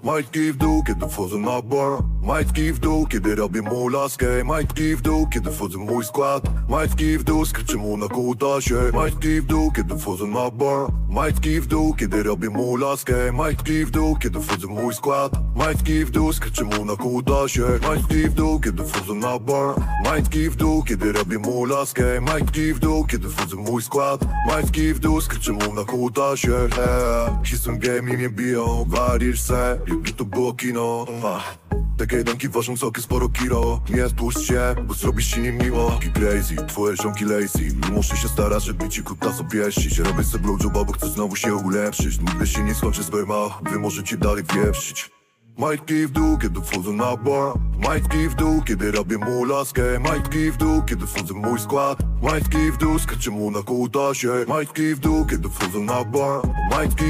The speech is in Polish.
Majtki w dół, kiedy wchodzę na bar. Majtki w dół, kiedy robię mu laskę. Majtki w dół, kiedy wchodzę w mój skład. Majtki w dół, skryczę mu na kutasie. Majtki w dół, kiedy wchodzę na bar. Majtki w dół, kiedy robię mu laskę. Majtki w dół, kiedy wchodzę w mój skład. Majtki w dół, skryczę mu na kutasie. Majtki w dół, kiedy wchodzę na bar. Majtki w dół, kiedy robię mu laskę. Majtki w dół, kiedy wchodzę w mój skład. Majtki w dół, skryczę mu na kutasie. Jestem game i mnie biją, warisz se, jakby to było kino. Takie jedanki ważą soki sporo kilo. Nie spuść się, bo zrobisz ci niemiło. Taki crazy, twoje żonki lazy. Muszę się starać, żeby ci kutaso pieścić. Robię se blowjoba, bo chcę znowu się ulepszyć. Nigdy się nie skończy sperma, wy możecie dalej wieprzyć. Majtki w dół, kiedy wchodzę na bar. Majtki w dół, kiedy robię mu laskę. Majtki w dół, kiedy wchodzę w mój skład. Majtki w dół, skryczę mu na kutasie. Majtki w dół, kiedy wchodzę na bar. Majtki